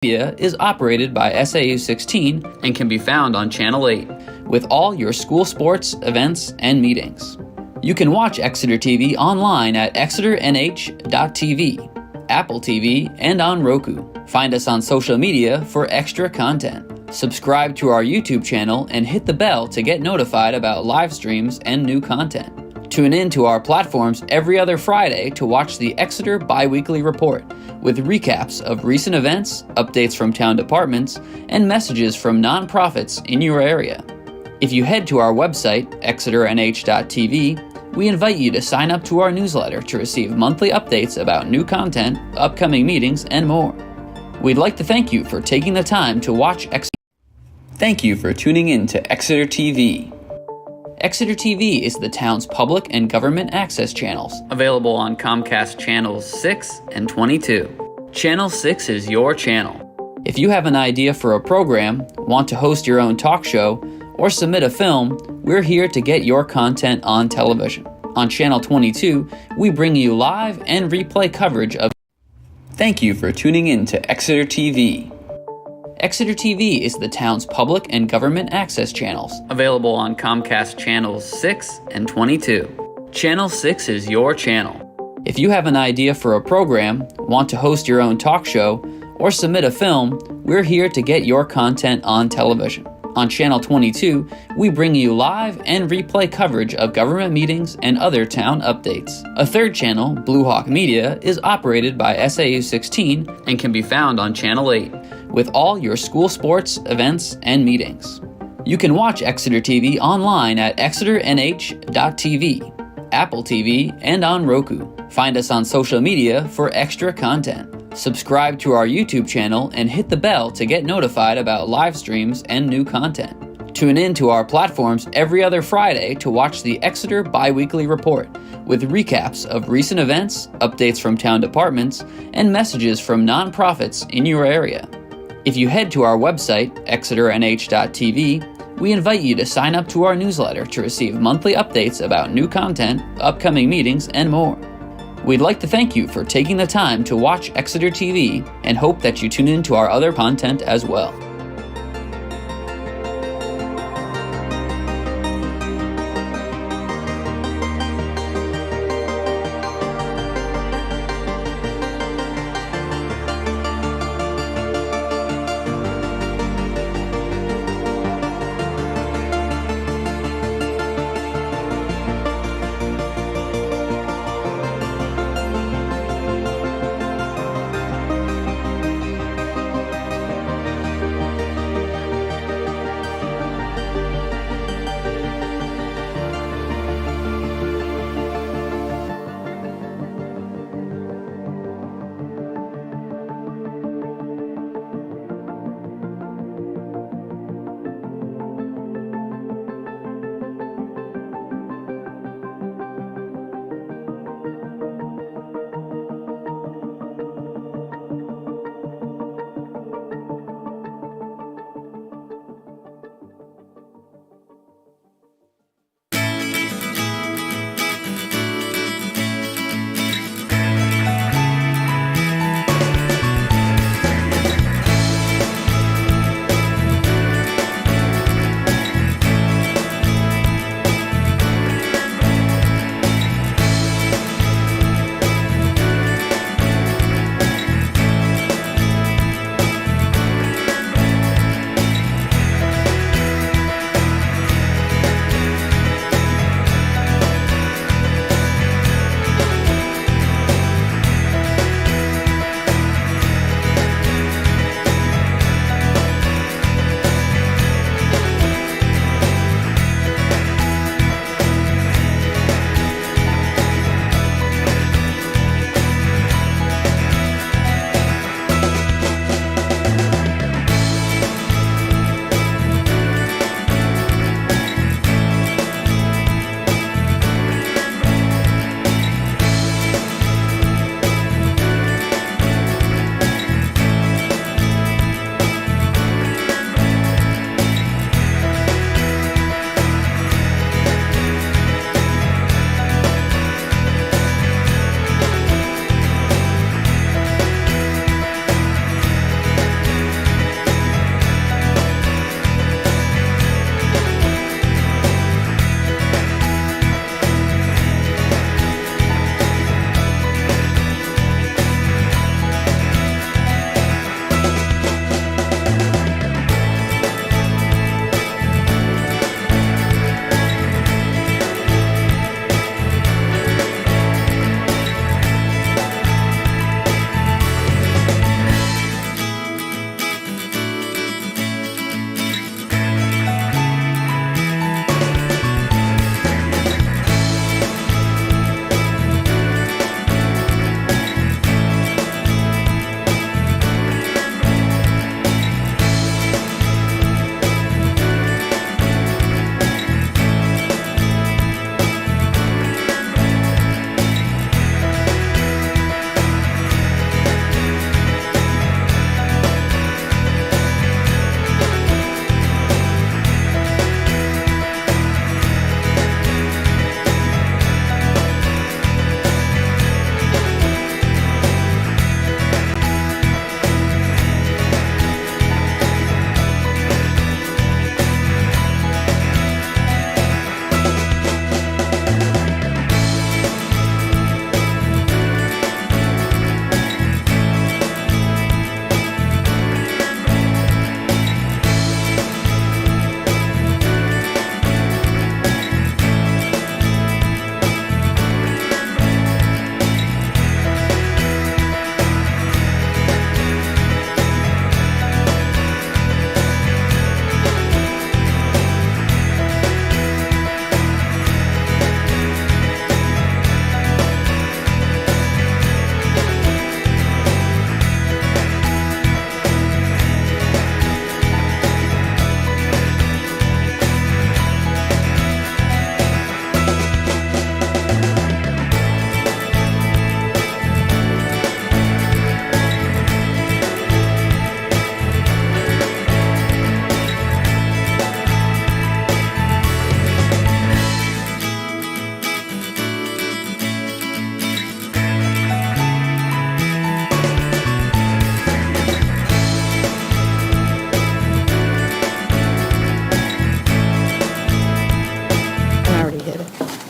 Media is operated by SAU 16 and can be found on Channel 8 with all your school sports, events, and meetings. You can watch Exeter TV online at exeternh.tv, Apple TV, and on Roku. Find us on social media for extra content. Subscribe to our YouTube channel and hit the bell to get notified about live streams and new content. Tune in to our platforms every other Friday to watch the Exeter Biweekly Report with recaps of recent events, updates from town departments, and messages from nonprofits in your area. If you head to our website, exeternh.tv, we invite you to sign up to our newsletter to receive monthly updates about new content, upcoming meetings, and more. We'd like to thank you for taking the time to watch Exeter. Thank you for tuning in to Exeter TV. Exeter TV is the town's public and government access channels, available on Comcast Channels 6 and 22. Channel 6 is your channel. If you have an idea for a program, want to host your own talk show, or submit a film, we're here to get your content on television. On Channel 22, we bring you live and replay coverage of. Thank you for tuning in to Exeter TV. Exeter TV is the town's public and government access channels, available on Comcast Channels 6 and 22. Channel 6 is your channel. If you have an idea for a program, want to host your own talk show, or submit a film, we're here to get your content on television. On Channel 22, we bring you live and replay coverage of government meetings and other town updates. A third channel, Blue Hawk Media, is operated by SAU 16 and can be found on Channel 8 with all your school sports, events, and meetings. You can watch Exeter TV online at exeternh.tv, Apple TV, and on Roku. Find us on social media for extra content. Subscribe to our YouTube channel and hit the bell to get notified about live streams and new content. Tune in to our platforms every other Friday to watch the Exeter Biweekly Report with recaps of recent events, updates from town departments, and messages from nonprofits in your area. If you head to our website, exeternh.tv, we invite you to sign up to our newsletter to receive monthly updates about new content, upcoming meetings, and more. We'd like to thank you for taking the time to watch Exeter TV and hope that you tune in to our other content as well.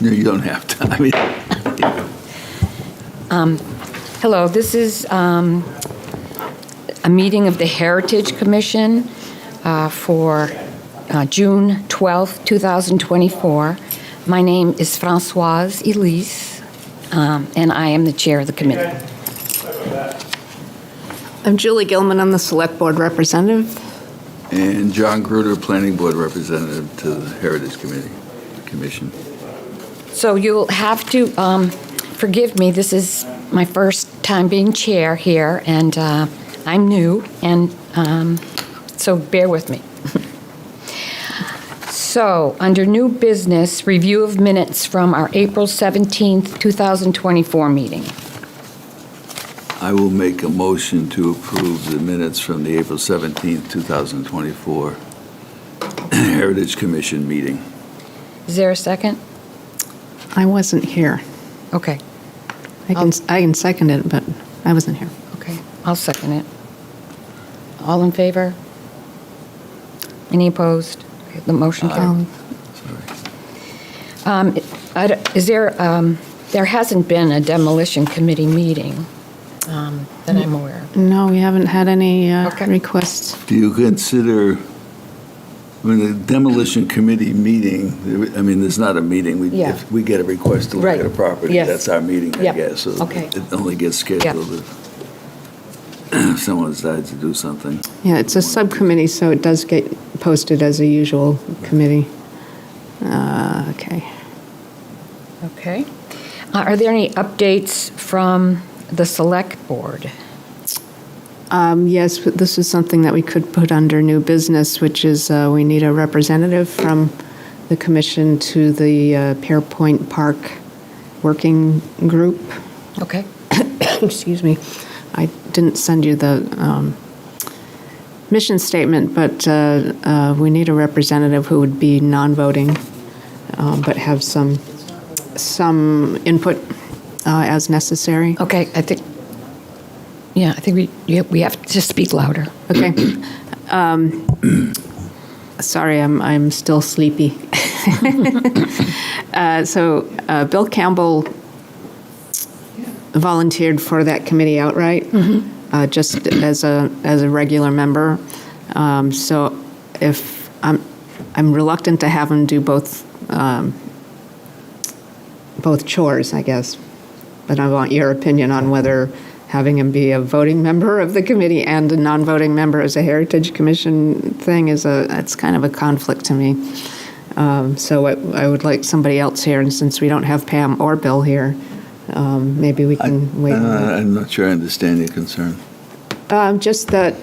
No, you don't have to. I mean, Hello, this is a meeting of the Heritage Commission for June 12th, 2024. My name is Françoise Elise, and I am the chair of the committee. I'm Julie Gilman. I'm the Select Board Representative. and John Gruder, Planning Board Representative to the Heritage Commission. So you'll have to forgive me. This is my first time being chair here, and I'm new, and so bear with me. So, under new business, review of minutes from our April 17th, 2024 meeting. I will make a motion to approve the minutes from the April 17th, 2024 Heritage Commission meeting. Is there a second? I wasn't here. Okay, I can second it, but I wasn't here. okay, I'll second it. All in favor? Any opposed? Okay, the motion carries. Sorry. Is there, there hasn't been a demolition committee meeting that I'm aware of. No, we haven't had any Okay. requests. Do you consider, when the demolition committee meeting, I mean, there's not a meeting. Yeah. If we get a request to look Right. at a property, Yes. that's our meeting, I Yeah. guess. So Okay. it only gets scheduled if someone decides to do something. Yeah, it's a subcommittee, so it does get posted as a usual committee. Okay. Okay. Are there any updates from the select board? Yes, but this is something that we could put under new business, which is we need a representative from the commission to the Pearpoint Park Working Group. Okay. Excuse me. I didn't send you the mission statement, but we need a representative who would be non-voting, but have some input as necessary. Okay, I think we have to speak louder. Okay. Sorry, I'm still sleepy. So Bill Campbell volunteered for that committee outright, just as a regular member. So if I'm reluctant to have him do both chores, I guess. But I want your opinion on whether having him be a voting member of the committee and a non-voting member as a Heritage Commission thing it's kind of a conflict to me. So I would like somebody else here, and since we don't have Pam or Bill here, maybe we can wait. I'm not sure I understand your concern. Just that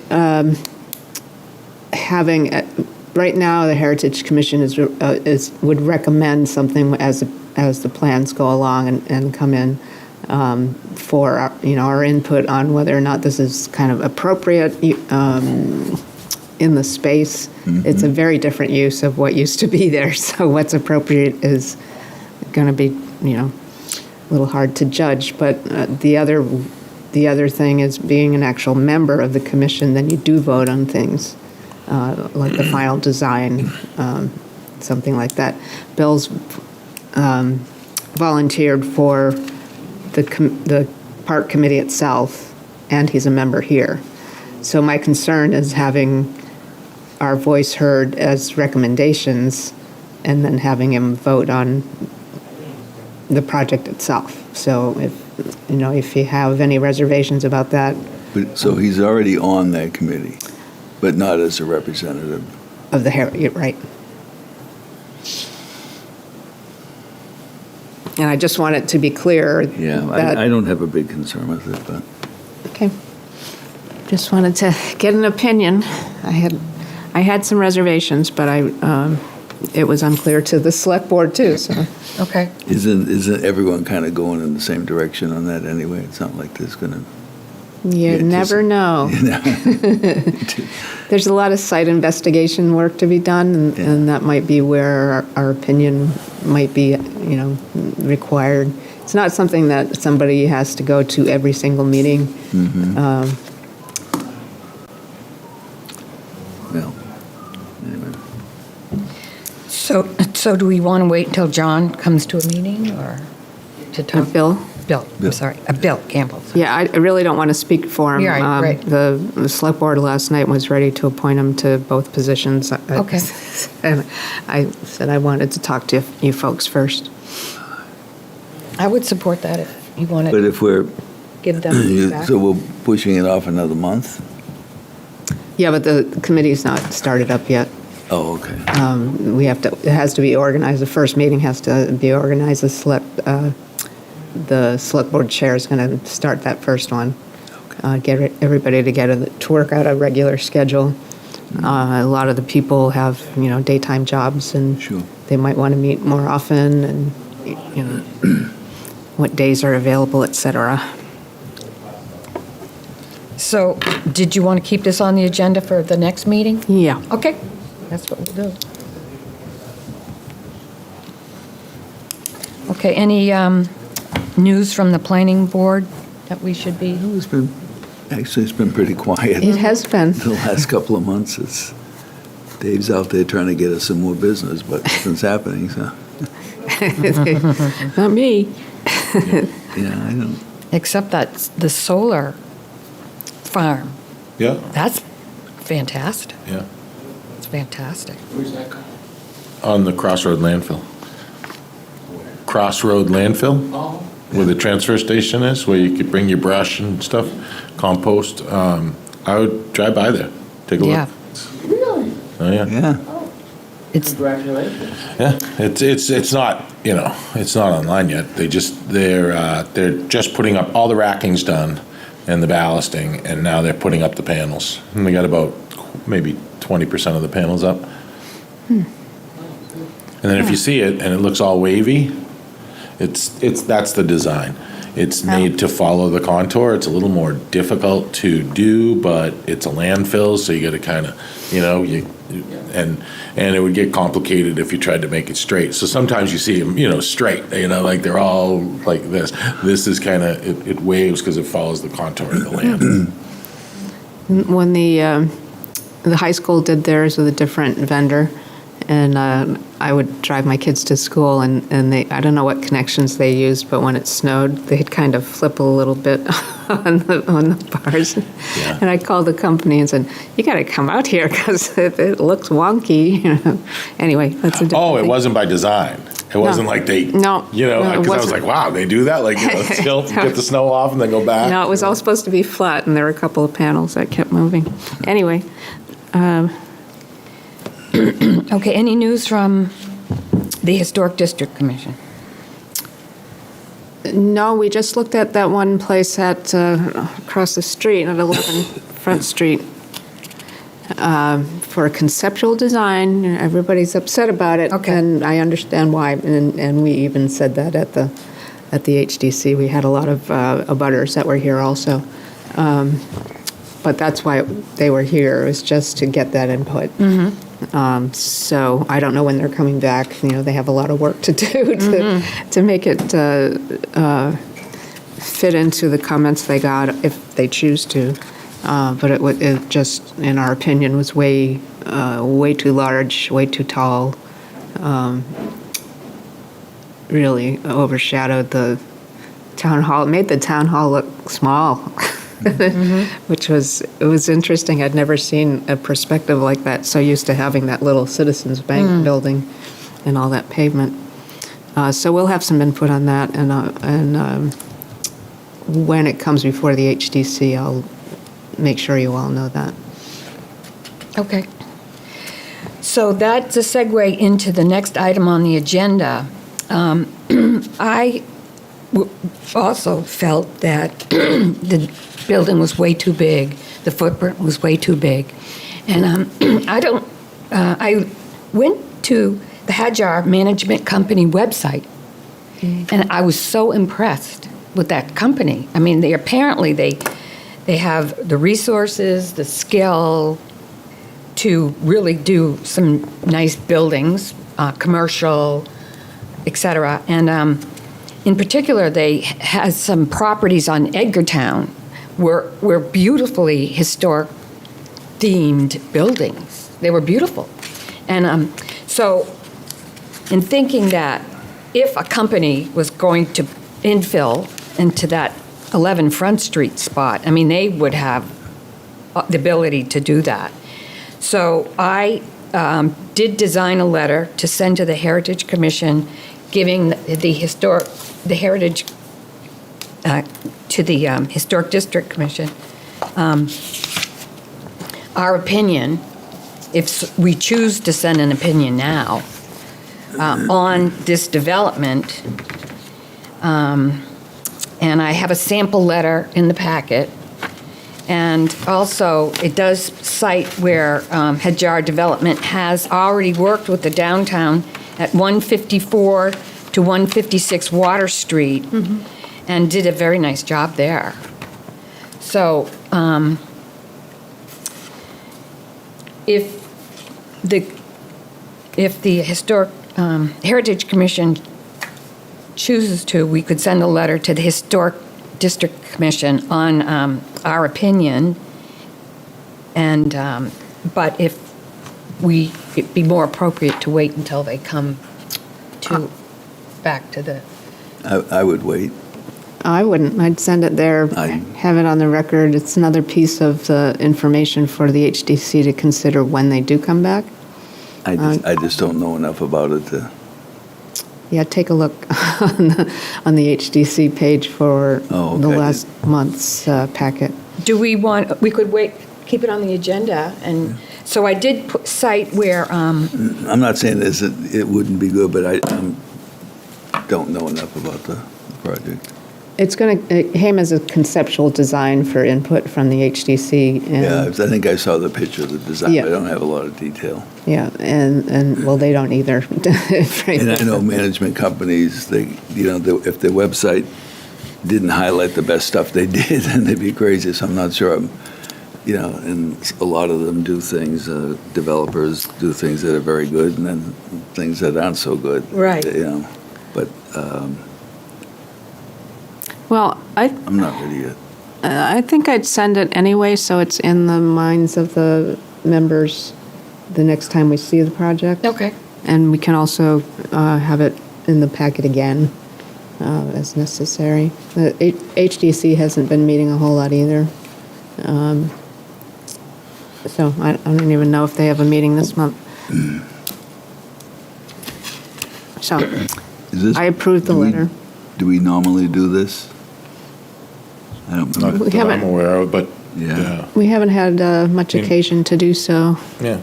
having right now the Heritage Commission would recommend something as the plans go along and come in for our input on whether or not this is kind of appropriate in the space. It's a very different use of what used to be there. So what's appropriate is going to be a little hard to judge. But the other thing is being an actual member of the commission, then you do vote on things like the final design, something like that. Bill's volunteered for the park committee itself, and he's a member here. So my concern is having our voice heard as recommendations and then having him vote on the project itself. So if you have any reservations about that. So he's already on that committee, but not as a representative. Of the Heritage, right. And I just want it to be clear. Yeah, that, I don't have a big concern with it, but. Okay. Just wanted to get an opinion. I had some reservations, but it was unclear to the select board too. So. Okay. Isn't everyone kind of going in the same direction on that anyway? It's not like there's going to. You never know. There's a lot of site investigation work to be done, and that might be where our opinion might be, required. It's not something that somebody has to go to every single meeting. Well, anyway. So So do we want to wait until John comes to a meeting, or to talk? Bill? Bill, I'm sorry, Bill Campbell. Yeah, I really don't want to speak for him. Yeah, right. The select board last night was ready to appoint him to both positions. Okay. And I said I wanted to talk to you folks first. I would support that if you want But to if we're, give them feedback. so we're pushing it off another month? Yeah, but the committee's not started up yet. Oh, okay. It has to be organized. The first meeting has to be organized. The select board chair is going to start that first one. Get everybody together to work out a regular schedule. A lot of the people have, daytime jobs, and Sure. they might want to meet more often, and, what days are available, et cetera. So, did you want to keep this on the agenda for the next meeting? Yeah. Okay, that's what we'll do. Okay, any news from the planning board that we should be? It's been pretty quiet. It has been. The last couple of months. Dave's out there trying to get us some more business, but nothing's happening, so. Not me. Yeah, I don't. Except that the solar farm, Yeah, that's fantastic. yeah. It's fantastic. On the Crossroad landfill. Crossroad landfill, where the transfer station is, where you could bring your brush and stuff, compost. I would drive by there, take a Yeah. look. Really? Oh, yeah. Yeah. It's, Yeah, it's not, it's not online yet. They're just putting up, all the racking's done and the ballasting, and now they're putting up the panels. And they got about maybe 20% of the panels up. And then if you see it and it looks all wavy, that's the design. It's made to follow the contour. It's a little more difficult to do, but it's a landfill, so you got to kind of, and it would get complicated if you tried to make it straight. So sometimes you see them, straight, like they're all like this. This is kind of, it waves because it follows the contour of the land. When the high school did theirs with a different vendor, and I would drive my kids to school, and I don't know what connections they used, but when it snowed, they'd kind of flip a little bit on the bars. Yeah. And I called the company and said, "You got to come out here because it looks wonky." Anyway, that's a different Oh, it thing. wasn't by design. It wasn't like they, No. No, it because I was wasn't. like, wow, they do that? Like, tilt, get the snow off and then go back? No, it was all supposed to be flat, and there were a couple of panels that kept moving. Anyway, okay, any news from the Historic District Commission? no, we just looked at that one place at across the street at 11 Front Street for a conceptual design. Everybody's upset about it, Okay. and I understand why. And we even said that at the HDC. We had a lot of abutters that were here also. But that's why they were here, was just to get that input. So I don't know when they're coming back. They have a lot of work to do to make it fit into the comments they got, if they choose to. But it just, in our opinion, was way too large, way too tall. Really overshadowed the town hall. It made the town hall look small. Which was interesting. I'd never seen a perspective like that. So used to having that little Citizens Bank building and all that pavement. So we'll have some input on that, and when it comes before the HDC, I'll make sure you all know that. Okay. So that's a segue into the next item on the agenda. I also felt that the building was way too big, the footprint was way too big. And I went to the Hadjar Management Company website, and I was so impressed with that company. I mean, they have the resources, the skill to really do some nice buildings, commercial, et cetera. And in particular, they had some properties on Edgartown were beautifully historic themed buildings. They were beautiful. And so in thinking that if a company was going to infill into that 11 Front Street spot, I mean, they would have the ability to do that. So I did design a letter to send to the Heritage Commission, giving the Heritage to the Historic District Commission our opinion, if we choose to send an opinion now on this development. And I have a sample letter in the packet. And also, it does cite where Hajar Development has already worked with the downtown at 154 to 156 Water Street and did a very nice job there. So if the Historic Heritage Commission chooses to, we could send a letter to the Historic District Commission on our opinion, and but if it'd be more appropriate to wait until they come back to the. I would wait. I wouldn't. I'd send it there, have it on the record. It's another piece of the information for the HDC to consider when they do come back. I just don't know enough about it to. Yeah, take a look on the HDC page for okay. the last month's packet. Do we could wait, keep it on the agenda, and so I did cite where. I'm not saying this, it wouldn't be good, but I don't know enough about the project. It's going to, it came as a conceptual design for input from the HDC. And Yeah, I think I saw the picture of the design. Yeah. I don't have a lot of detail. Yeah, and well, they don't either. And I know management companies, if their website didn't highlight the best stuff they did, then they'd be crazy. So I'm not sure. And a lot of them do things. Developers do things that are very good, and then things that aren't so good. Right. But Well, I'm not ready yet. I think I'd send it anyway, so it's in the minds of the members the next time we see the project. Okay. And we can also have it in the packet again as necessary. The HDC hasn't been meeting a whole lot either. So I don't even know if they have a meeting this month. So I approved the letter. Do we normally do this? I don't Not remember. that I'm aware of, but Yeah. yeah. We haven't had much occasion to do so. Yeah.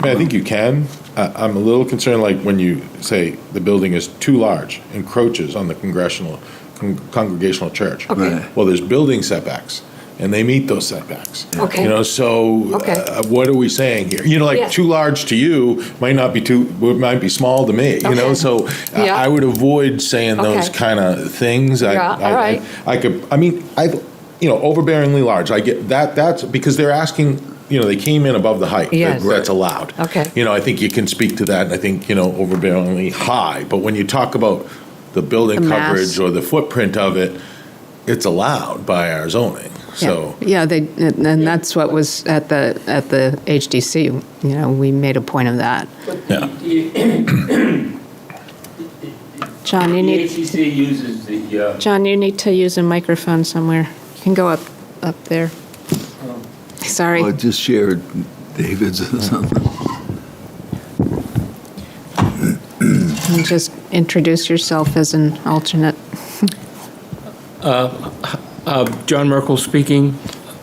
I think you can. I'm a little concerned, like when you say the building is too large, encroaches on the congregational church. Okay. Right. Well, there's building setbacks, and they meet those setbacks. Okay. So Okay. what are we saying here? Yeah. Too large to you might be small to me. Okay. So Yeah. I would avoid saying those Okay. kind of things. Yeah, all right. Overbearingly large. I get that. That's because they're asking. They came in above the height. Yes. That's allowed. Okay. I think you can speak to that, and I think, overbearingly high. But when you talk about the building The mass. coverage or the footprint of it, it's allowed by our zoning. So, Yeah, and that's what was at the HDC. We made a point of that. yeah. John, you The need HCC uses the, John, you need to use a microphone somewhere. You can go up there. Sorry. Or just share David's or something. And just introduce yourself as an alternate. John Merkel speaking.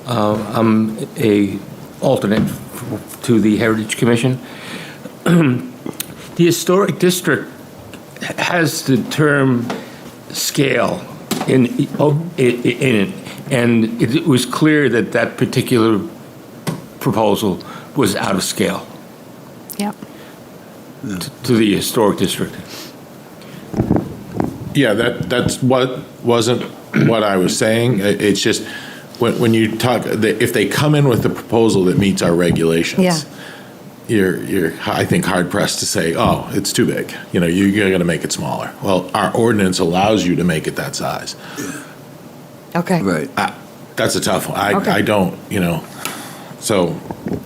I'm a alternate to the Heritage Commission. The Historic District has the term scale in it, and it was clear that that particular proposal was out of scale Yep. to the Historic District. Yeah, that's what wasn't what I was saying. It's just when you talk, if they come in with a proposal that meets our regulations, Yeah. you're I think hard pressed to say, oh, it's too big. You're going to make it smaller. Well, our ordinance allows you to make it that size. Okay. Right. That's a tough one. Okay. I don't. So,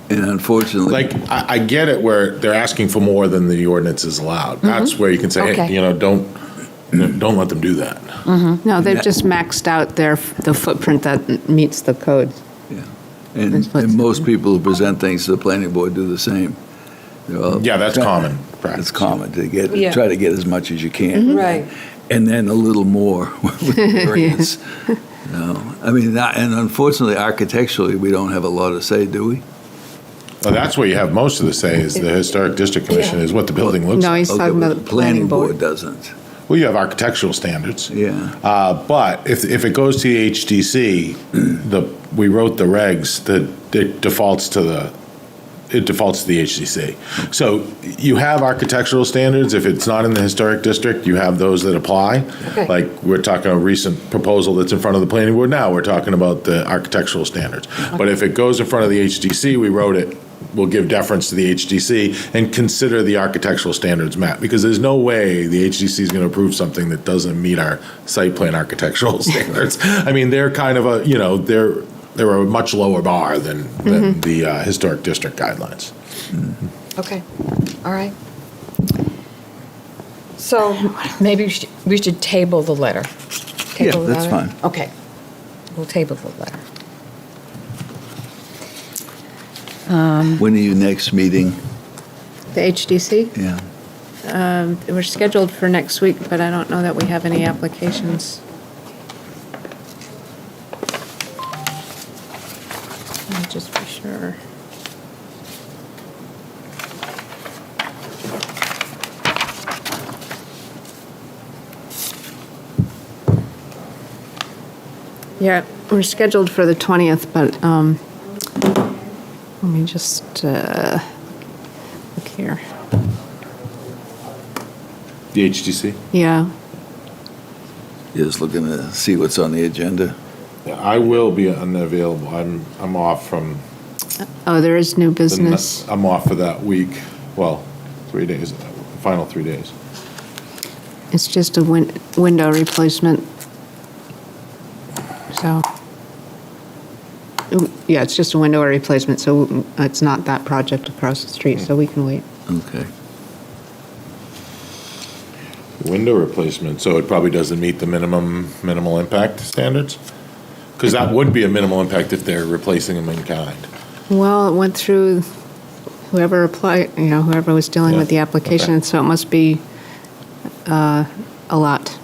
And unfortunately. like, I get it where they're asking for more than the ordinance is allowed. That's where you can say, hey, Okay. don't let them do that. No, they've just maxed out the footprint that meets the code. Yeah. And most people who present things to the planning board do the same. They're all Yeah, that's common practice. It's common to Yeah. try to get as much as you can. Right. And then a little more with the variance. I mean, and unfortunately, architecturally, we don't have a lot to say, do we? Well, that's where you have most of the say, is the Historic District Commission, is what the building looks No, like. he's talking but about the planning board. doesn't. Well, you have architectural standards. Yeah. But if it goes to the HDC, we wrote the regs that it defaults to the HDC. So you have architectural standards. If it's not in the historic district, you have those that apply. Okay. Like, we're talking a recent proposal that's in front of the planning board now. We're talking about the architectural standards. But if it goes in front of the HDC, we wrote it, we'll give deference to the HDC and consider the architectural standards met, because there's no way the HDC is going to approve something that doesn't meet our site plan architectural standards. I mean, they're kind of they're a much lower bar than the historic district guidelines. Okay, all right. So maybe we should table the letter. Yeah, Table the that's letter? fine. Okay, we'll table the letter. When are you next meeting? The HDC, Yeah. we're scheduled for next week, but I don't know that we have any applications. Let me just be sure. Yeah, we're scheduled for the 20th, but let me just look here. The HDC? Yeah, Just looking to see what's on the agenda. Yeah, I will be unavailable. I'm off from oh, there is new the business. I'm off for that week. Well, 3 days, final 3 days. It's just a window replacement. So, yeah, it's just a window replacement, so it's not that project across the street, so we can wait. Okay. Window replacement, so it probably doesn't meet the minimal impact standards? Because that would be a minimal impact if they're replacing them in kind. Well, it went through whoever applied, whoever was dealing with the Yeah, application, okay. so it must be a lot.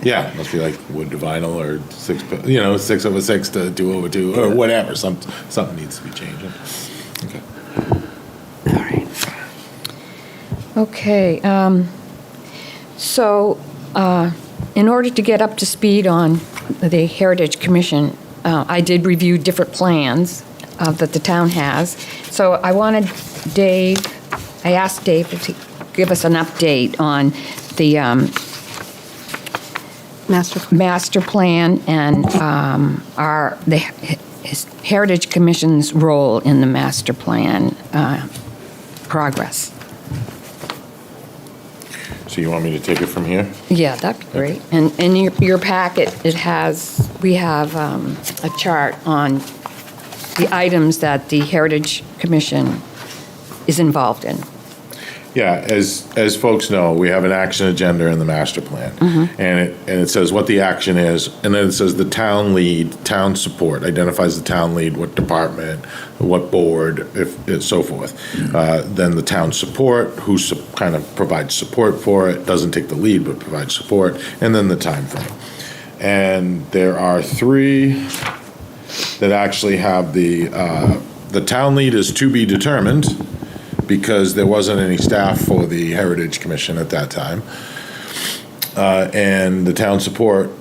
Yeah, must be like wood to vinyl or 6/6 to 2/2 or whatever. Something needs to be changing. Okay. All right. Okay, so in order to get up to speed on the Heritage Commission, I did review different plans that the town has. So I asked Dave to give us an update on the master plan and the Heritage Commission's role in the master plan progress. So you want me to take it from here? Yeah, that'd be great. And in your packet, we have a chart on the items that the Heritage Commission is involved in. Yeah, as folks know, we have an action agenda in the master plan. And it says what the action is, and then it says the town lead, town support, identifies the town lead, what department, what board, if so forth. Then the town support, who kind of provides support for it, doesn't take the lead, but provides support, and then the time frame. And there are 3 that actually have the town lead is to be determined, because there wasn't any staff for the Heritage Commission at that time. And the town support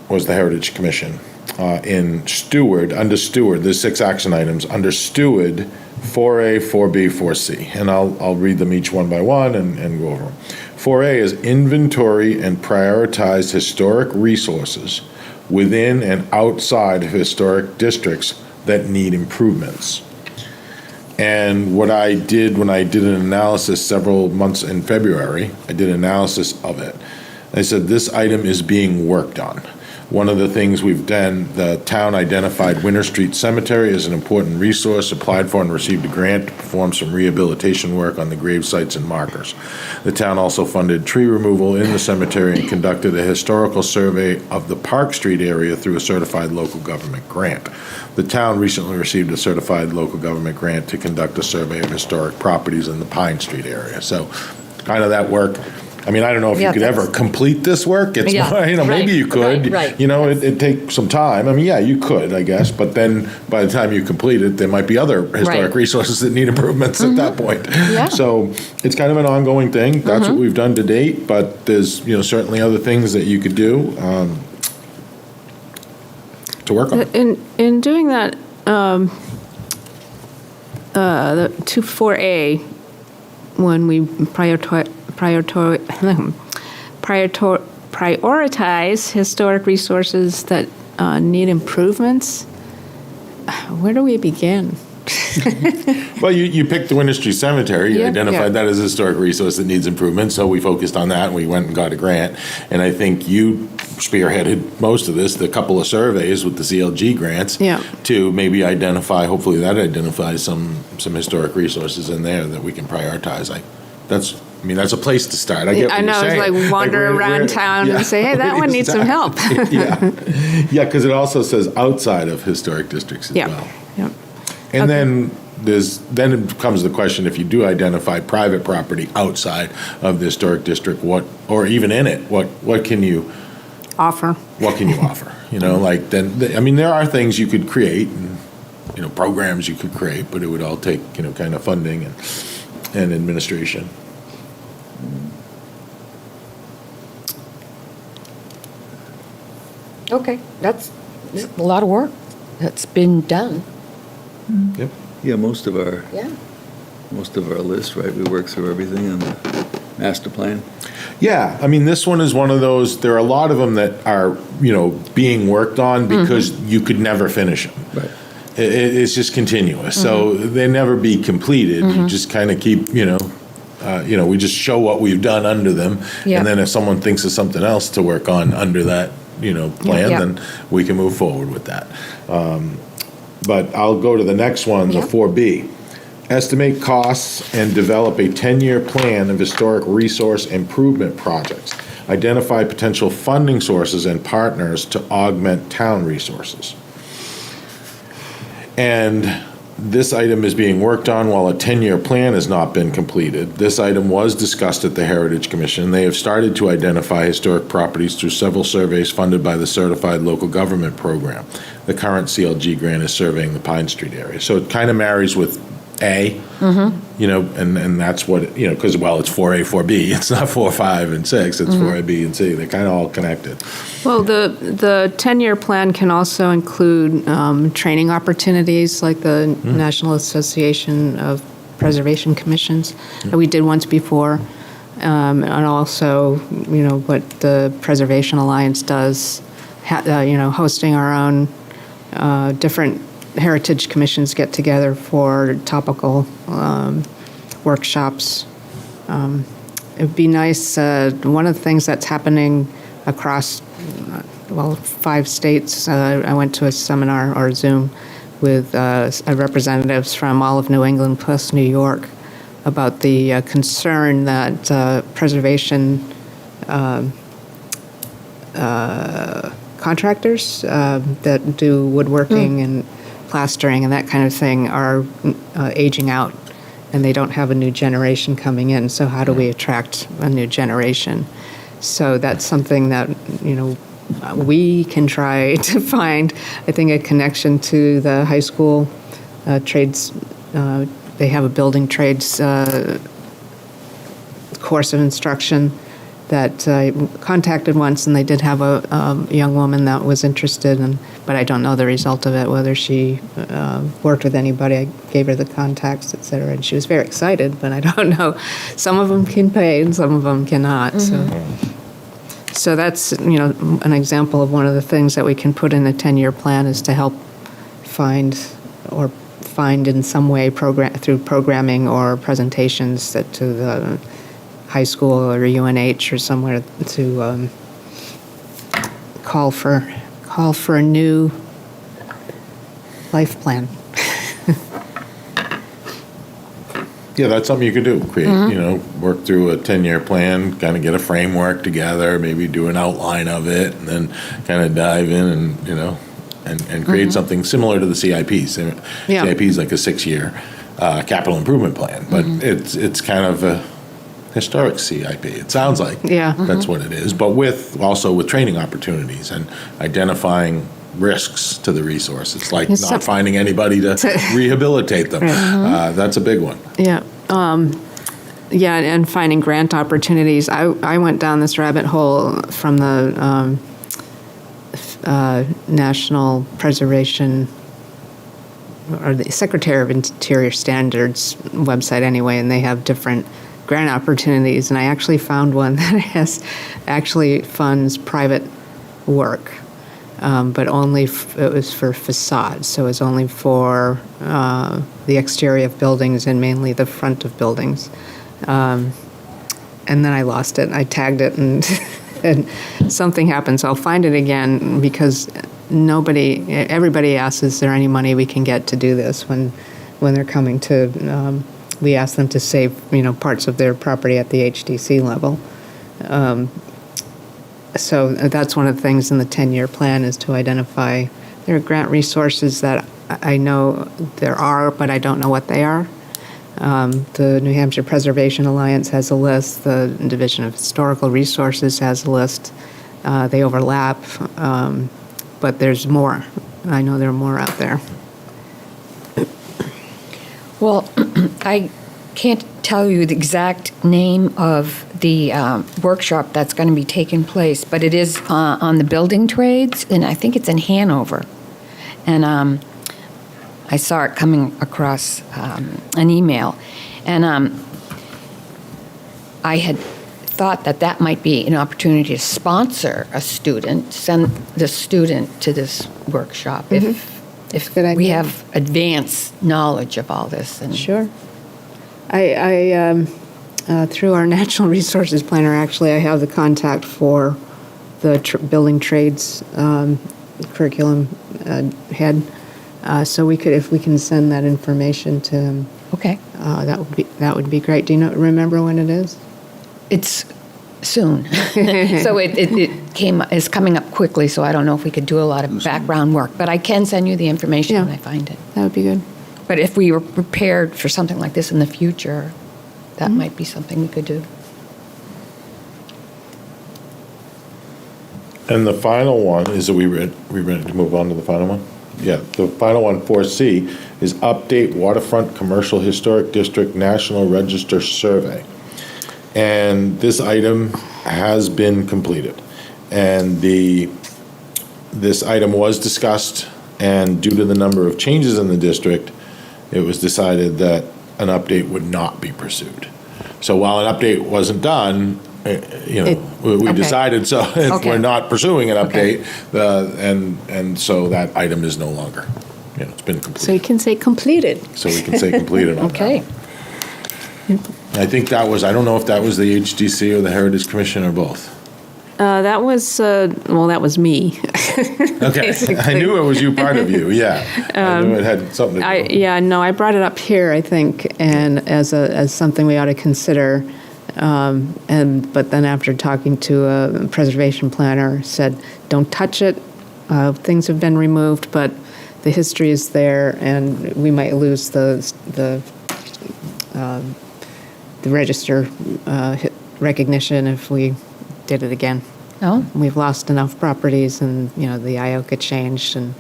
was the Heritage Commission. In steward, under steward, there's 6 action items. Under steward, 4A, 4B, 4C. And I'll read them each one by one and go over them. 4A is inventory and prioritize historic resources within and outside of historic districts that need improvements. And what I did when I did an analysis several months in February, I did an analysis of it. I said, this item is being worked on. One of the things we've done, the town identified Winter Street Cemetery as an important resource, applied for and received a grant to perform some rehabilitation work on the grave sites and markers. The town also funded tree removal in the cemetery and conducted a historical survey of the Park Street area through a certified local government grant. The town recently received a certified local government grant to conduct a survey of historic properties in the Pine Street area. So kind of that work. I mean, I don't know if you Yeah, could ever complete this work. It's Yeah, more, right, maybe you could. right, It, it'd take some time. I mean, yeah, you could, I guess. But then by the time you complete it, there might be other historic Right. resources that need improvements at that point. Yeah. So it's kind of an ongoing thing. That's what we've done to date. But there's, certainly other things that you could do to work on. In doing that, the 24A, when we prioritize historic resources that need improvements, where do we begin? Well, you picked the Winter Street Cemetery. You Yeah. identified that as a historic resource that needs improvement, so we focused on that, and we went and got a grant. And I think you spearheaded most of this, the couple of surveys with the CLG grants, Yeah. to maybe identify, hopefully that identifies some historic resources in there that we can prioritize. That's a place to start. I get what I know, you're saying. it's like wander we're- around town and say, hey, that one needs some help. Yeah, because it also says outside of historic districts as Yeah, well. yeah. And then it comes the question, if you do identify private property outside of the historic district, or even in it, what can you Offer. offer? There are things you could create, and, programs you could create, but it would all take, kind of funding and administration. Okay, that's a lot of work that's been done. Yep. Yeah, most of our Yeah. list, right? We work through everything in the master plan. Yeah, this one is one of those, there are a lot of them that are, being worked on because you could never finish them. Right. It's just continuous, so they never be completed. You just kind of keep, we just show what we've done under them, Yeah. and then if someone thinks of something else to work on under that, plan, Yeah. then we can move forward with that. But I'll go to the next one, the Yeah. 4B. Estimate costs and develop a 10-year plan of historic resource improvement projects. Identify potential funding sources and partners to augment town resources. And this item is being worked on while a 10-year plan has not been completed. This item was discussed at the Heritage Commission. They have started to identify historic properties through several surveys funded by the Certified Local Government Program. The current CLG grant is surveying the Pine Street area. So it kind of marries with A, and that's what, because, it's 4A, 4B. It's not 4, 5, and 6. It's 4A, B, and C. They're kind of all connected. Well, the 10-year plan can also include training opportunities, like the National Association of Preservation Commissions that we did once before, and also, what the Preservation Alliance does, hosting our own different heritage commissions get together for topical workshops. It'd be nice, one of the things that's happening across, 5 states, I went to a seminar or Zoom with representatives from all of New England plus New York about the concern that preservation contractors that do woodworking and plastering and that kind of thing are aging out, and they don't have a new generation coming in. So how do we attract a new generation? So that's something that, we can try to find, I think, a connection to the high school trades. They have a building trades course of instruction that I contacted once, and they did have a young woman that was interested, but I don't know the result of it, whether she worked with anybody. I gave her the contacts, et cetera, and she was very excited, but I don't know. Some of them can pay and some of them cannot. So that's, an example of one of the things that we can put in a 10-year plan is to help find in some way through programming or presentations that to the high school or UNH or somewhere to call for a new life plan. Yeah, that's something you could do. Create, work through a 10-year plan, kind of get a framework together, maybe do an outline of it, and then kind of dive in and create something similar to the CIPs. Yeah. CIP is like a 6-year capital improvement plan, but it's kind of a historic CIP. It sounds like that's what it is, but also with training opportunities and identifying risks to the resources, like not finding anybody to rehabilitate them. That's a big one. Yeah. And finding grant opportunities. I went down this rabbit hole from the National Preservation, or the Secretary of Interior Standards website anyway, and they have different grant opportunities. And I actually found one that actually funds private work. But only it was for facades, so it was only for the exterior of buildings and mainly the front of buildings. And then I lost it. I tagged it, and something happened. So I'll find it again, because everybody asks, is there any money we can get to do this when they're coming to? We ask them to save parts of their property at the HDC level. So that's one of the things in the 10-year plan, is to identify there are grant resources that I know there are, but I don't know what they are. The New Hampshire Preservation Alliance has a list. The Division of Historical Resources has a list. They overlap, but there's more. I know there are more out there. Well, I can't tell you the exact name of the workshop that's going to be taking place, but it is on the building trades, and I think it's in Hanover. And I saw it coming across an email, and I had thought that might be an opportunity to sponsor a student, send the student to this workshop if Good idea. we have advanced knowledge of all this. And Sure. I through our Natural Resources Planner, actually, I have the contact for the building trades curriculum head. So if we can send that information to him, Okay. that would be great. Do you remember when it is? It's soon. So it's coming up quickly, so I don't know if we could do a lot of background work, but I can send you the information when I find it. That would be good. But if we were prepared for something like this in the future, that might be something we could do. And the final one is that we ready to move on to the final one? Yeah, the final one, 4C, is update waterfront commercial historic district National Register survey. And this item has been completed. And this item was discussed, and due to the number of changes in the district, it was decided that an update would not be pursued. So while an update wasn't done, we decided, so we're not pursuing an update, and so that item is no longer, it's been completed. So you can say completed. So we can say completed on that. Okay. I think that was, I don't know if that was the HDC or the Heritage Commission or both. That was me. Okay, I knew it was part of you, yeah. I knew it had something to do. I brought it up here, I think, and as something we ought to consider. But then after talking to a preservation planner, said, don't touch it. Things have been removed, but the history is there, and we might lose the register recognition if we did it again. Oh, We've lost enough properties, and the IOCA changed and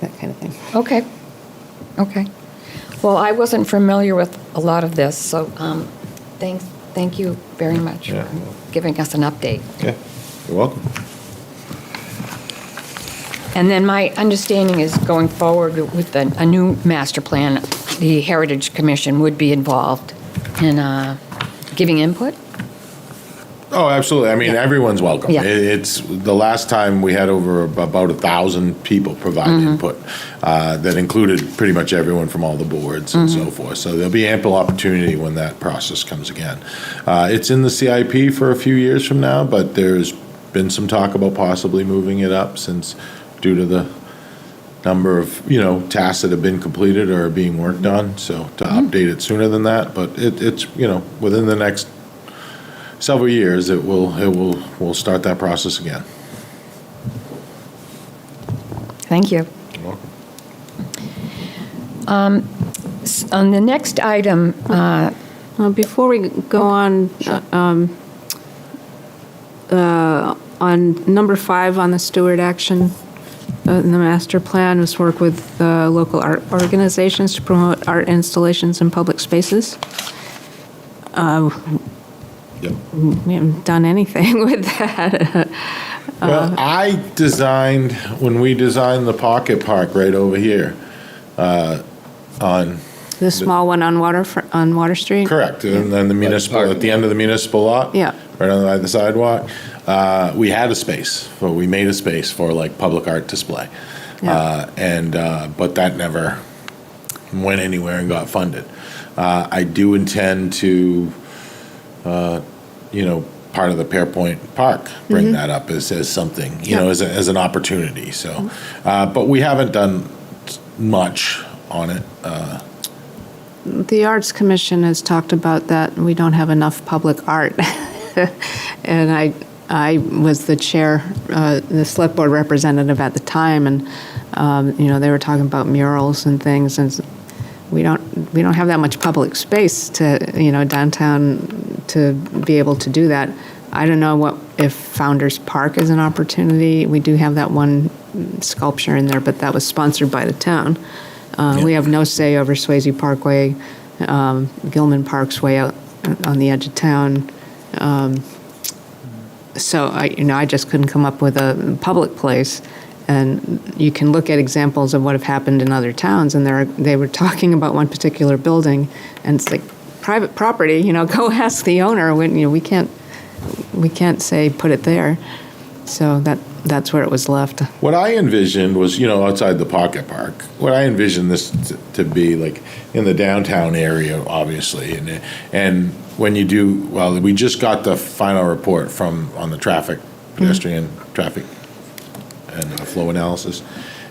that kind of thing. okay. Well, I wasn't familiar with a lot of this, so thank you very much for giving us an update. Yeah, you're welcome. And then my understanding is going forward with a new master plan, the Heritage Commission would be involved in giving input? Oh, absolutely. I mean, everyone's welcome. Yeah. It's the last time we had over about 1,000 people provide input that included pretty much everyone from all the boards and so forth. So there'll be ample opportunity when that process comes again. It's in the CIP for a few years from now, but there's been some talk about possibly moving it up since due to the number of, tasks that have been completed or are being worked on, so to update it sooner than that, but it's, within the next several years, we'll start that process again. Thank you. On the next item, Before we go on number 5 on the steward action, in the master plan was work with local art organizations to promote art installations in public spaces. Yep. We haven't done anything with that. Well, when we designed the pocket park right over here, on, The small one on Water Street? correct, and then the municipal, at the end of the municipal lot? Yeah. Right on the sidewalk, we had a space, we made a space for like public art display. Yeah. But that never went anywhere and got funded. I do intend to, part of the Pearpoint Park, bring that up as something, as an opportunity, so. But we haven't done much on it. The Arts Commission has talked about that, we don't have enough public art. And I was the chair, the select board representative at the time, and, they were talking about murals and things, and we don't have that much public space to, downtown to be able to do that. I don't know if Founders Park is an opportunity. We do have that one sculpture in there, but that was sponsored by the town. We have no say over Swayze Parkway, Gilman Park's way out on the edge of town. So I just couldn't come up with a public place. And you can look at examples of what have happened in other towns, and they were talking about one particular building, and it's like private property. Go ask the owner. When we can't say put it there. So that's where it was left. What I envisioned was, outside the pocket park, what I envisioned this to be like in the downtown area, obviously. And when you do, we just got the final report on the traffic, pedestrian traffic and flow analysis.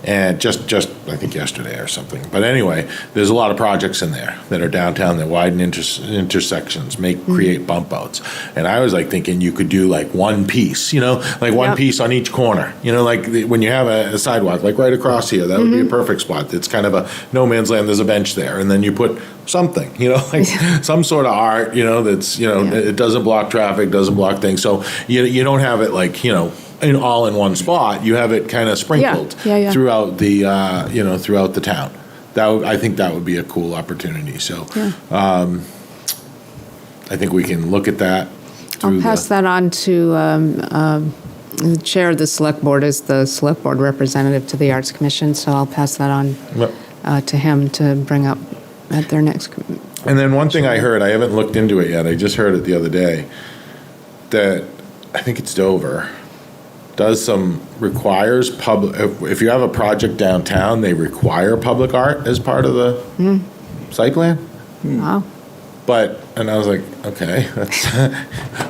And just I think yesterday or something. But anyway, there's a lot of projects in there that are downtown that widen intersections, create bump outs. And I was like thinking you could do like one piece, like one piece on each corner. When you have a sidewalk, like right across here, that would be a perfect spot. It's kind of a no man's land. There's a bench there, and then you put something, like some sort of art, that's it doesn't block traffic, doesn't block things. So you don't have it like all in one spot. You have it kind of sprinkled throughout the throughout the town. I think that would be a cool opportunity. So I think we can look at that. I'll pass that on to the chair of the select board is the select board representative to the Arts Commission. So I'll pass that on to him to bring up at their next. And then one thing I heard, I haven't looked into it yet. I just heard it the other day that I think it's Dover. Requires public, if you have a project downtown, they require public art as part of the site plan. Wow. And I was like, okay,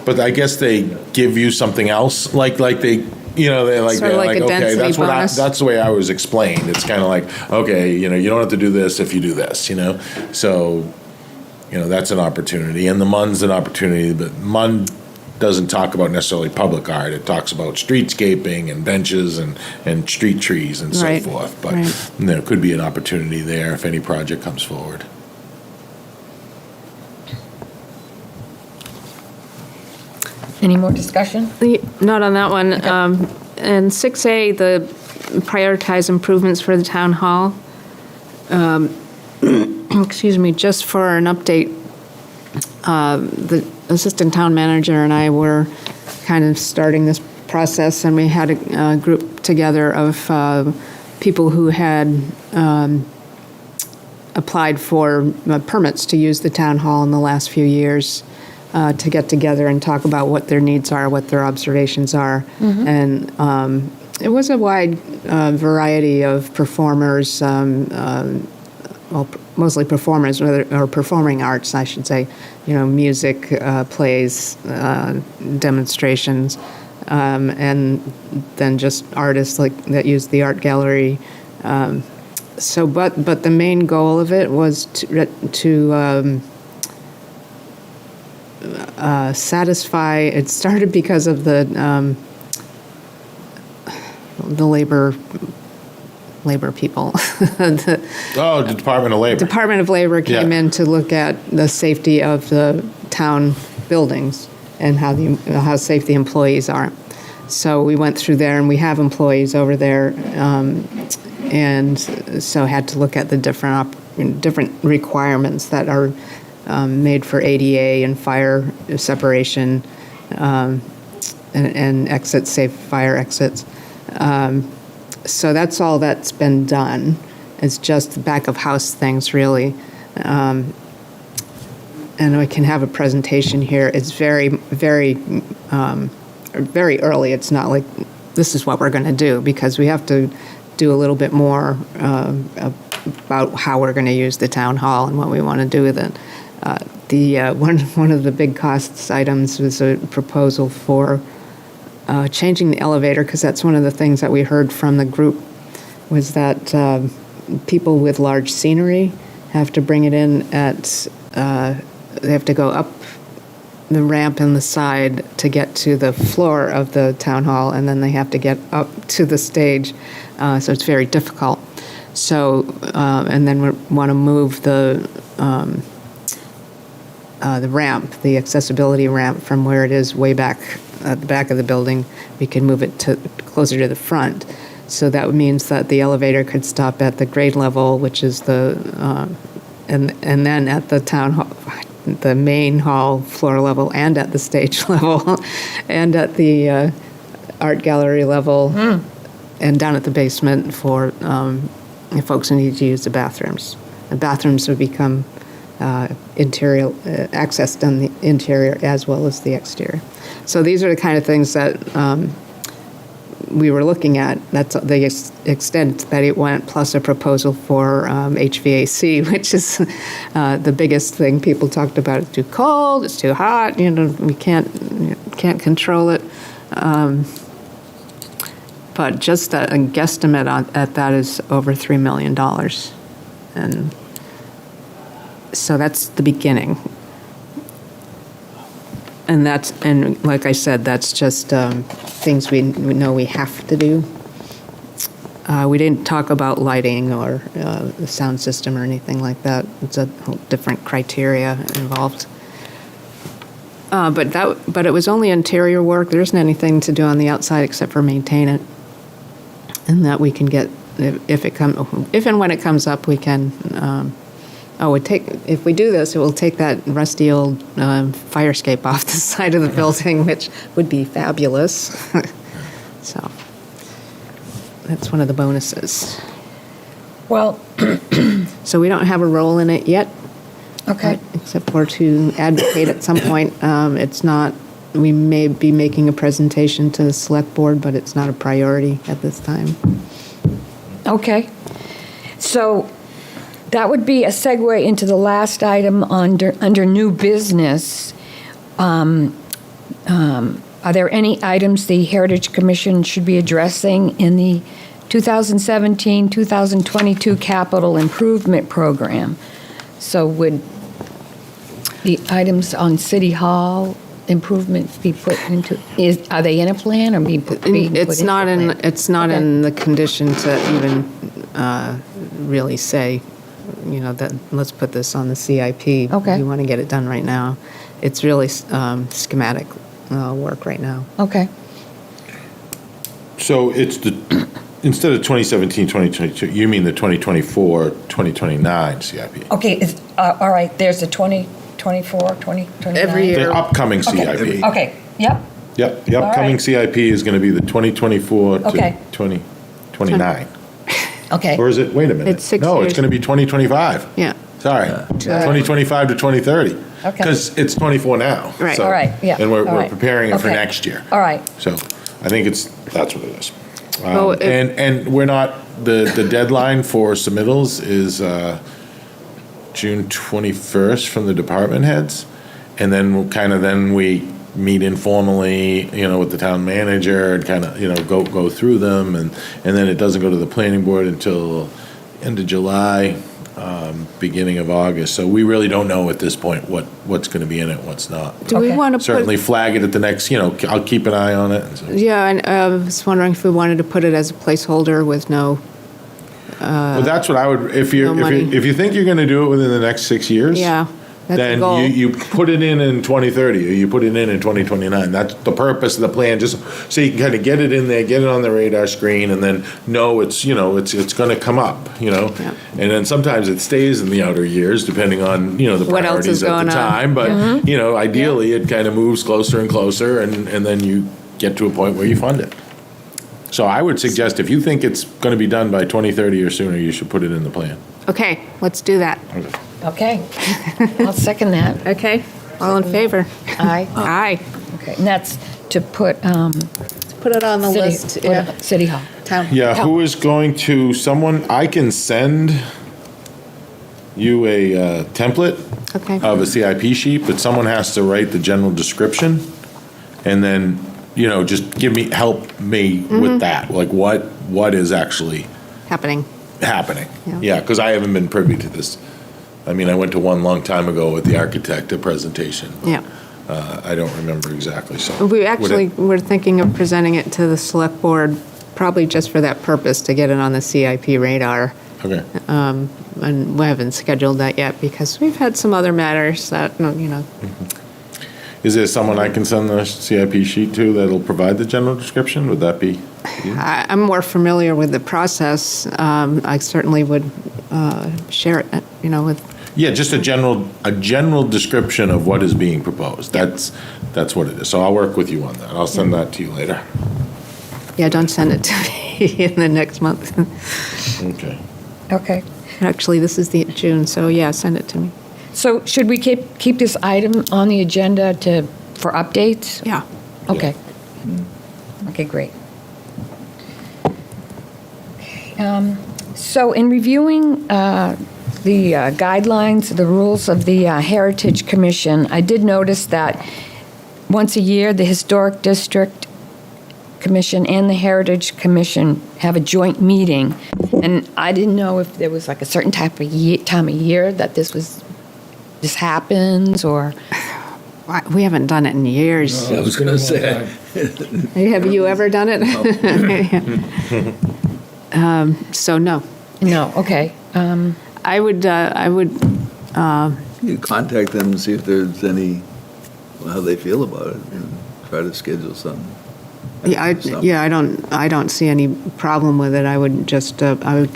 but I guess they give you something else, like they, they're like, Sort of like a okay, density that's bonus. that's the way I was explained. It's kind of like, okay, you don't have to do this if you do this, so, that's an opportunity, and the MUN's an opportunity, but MUN doesn't talk about necessarily public art. It talks about streetscaping and benches and street trees and so forth. But there could be an opportunity there if any project comes forward. any more discussion? Not on that one. And 6A, the prioritize improvements for the town hall. Excuse me, just for an update, the assistant town manager and I were kind of starting this process, and we had a group together of people who had applied for permits to use the town hall in the last few years, to get together and talk about what their needs are, what their observations are. And it was a wide variety of performers, mostly performers, or performing arts, I should say, music, plays, demonstrations, and then just artists like that use the art gallery. But the main goal of it was to satisfy. It started because of the labor people. The Department of Labor. Department of Labor came Yeah. in to look at the safety of the town buildings and how safe the employees are. So we went through there, and we have employees over there, and so had to look at the different requirements that are made for ADA and fire separation, and safe fire exits. So that's all that's been done. It's just back of house things, really. And we can have a presentation here. It's very, very, very early. It's not like this is what we're going to do, because we have to do a little bit more about how we're going to use the town hall and what we want to do with it. One of the big costs items was a proposal for changing the elevator, because that's one of the things that we heard from the group, was that people with large scenery have to bring it in they have to go up the ramp and the side to get to the floor of the town hall, and then they have to get up to the stage, so it's very difficult. So, and then we want to move the ramp, the accessibility ramp, from where it is way back at the back of the building. We can move it to closer to the front. So that means that the elevator could stop at the grade level, which is and then at the town hall, the main hall floor level, and at the stage level, and at the art gallery level, and down at the basement for folks who need to use the bathrooms. The bathrooms would become interior, accessed on the interior as well as the exterior. So these are the kind of things that we were looking at. That's the extent that it went, plus a proposal for HVAC, which is the biggest thing people talked about. It's too cold, it's too hot, we can't control it. But just a guesstimate at that is over $3 million. And so that's the beginning. And like I said, that's just things we know we have to do. We didn't talk about lighting or the sound system or anything like that. It's a whole different criteria involved. But it was only interior work. There isn't anything to do on the outside except for maintain it. And that we can get, if and when it comes up, we can. If we do this, it will take that rusty old fire escape off the side of the building, which would be fabulous. So that's one of the bonuses. Well, So we don't have a role in it yet. okay. Except for to advocate at some point. It's not, we may be making a presentation to the select board, but it's not a priority at this time. Okay. So that would be a segue into the last item under new business. Are there any items the Heritage Commission should be addressing in the 2017-2022 capital improvement program? So would the items on City Hall improvements be put into, are they in a plan or being put into a plan? It's not Okay. in the condition to even really say, that let's put this on the CIP. Okay. We want to get it done right now. It's really schematic work right now. Okay. So it's instead of 2017, 2022, you mean the 2024, 2029 CIP? Okay, all right, there's a 2024, 2029? Every year. The upcoming CIP. Okay, yep, Yep, the All upcoming right. CIP is going to be the 2024 to Okay. 2029. okay. Or is it, wait a minute. It's 6 No, it's years. going to be 2025. Yeah. Sorry, 2025 to 2030. Okay. Because it's 24 now. Right. so- All right, yeah, And we're all right. preparing it for Okay. next year. All right, So I think that's what it is. Well, And we're not, the deadline for submittals is June 21st from the department heads. And then we meet informally, with the town manager and kind of, go through them, and then it doesn't go to the planning board until end of July, beginning of August. So we really don't know at this point what's going to be in it, what's not. Do we Okay. want to Certainly flag it at the next, I'll keep an eye on it. And so- Yeah, and I was wondering if we wanted to put it as a placeholder with no, Well, that's what I would, if no money. you think you're going to do it within the next 6 years. yeah, that's the Then goal. you put it in 2030, or you put it in 2029. That's the purpose of the plan, just so you can kind of get it in there, get it on the radar screen, and then know it's going to come up, Yeah. And then sometimes it stays in the outer years, depending on, the What else is priorities at going the on. time. But, ideally, it kind of moves closer and closer, and then you get to a point where you fund it. So I would suggest, if you think it's going to be done by 2030 or sooner, you should put it in the plan. Okay, let's do that. Okay. I'll second that. Okay, all in favor? Aye. Aye. Okay, and that's to put, Put it on the City Hall. Town. Yeah, who is going to, I can send you a template Okay. of a CIP sheet, but someone has to write the general description, and then, just help me Mm-hmm. with that, like what is actually Happening. happening. Yeah. Yeah, because I haven't been privy to this. I mean, I went to one long time ago with the architect, a presentation. Yeah. I don't remember exactly, so. We would actually it- were thinking of presenting it to the select board, probably just for that purpose, to get it on the CIP radar. Okay, And we haven't scheduled that yet because we've had some other matters that, is there someone I can send the CIP sheet to that'll provide the general description? Would that be? I'm more familiar with the process. I certainly would share it, with, Yeah, just a general description of what is being proposed. That's what it is. So I'll work with you on that. I'll send that to you later. yeah, don't send it to me in the next month. Okay. Okay. Actually, this is the June, so yeah, send it to me. So should we keep this item on the agenda for updates? Yeah. Okay. Okay, great. Okay, so in reviewing the guidelines, the rules of the Heritage Commission, I did notice that once a year, the Historic District Commission and the Heritage Commission have a joint meeting. And I didn't know if there was like a certain time of year that this happens, or... We haven't done it in years. I was going to say. Have you ever done it? So no. No, okay. I would, You contact them and see if there's how they feel about it, and try to schedule something. yeah, I don't see any problem with it. I would just, I would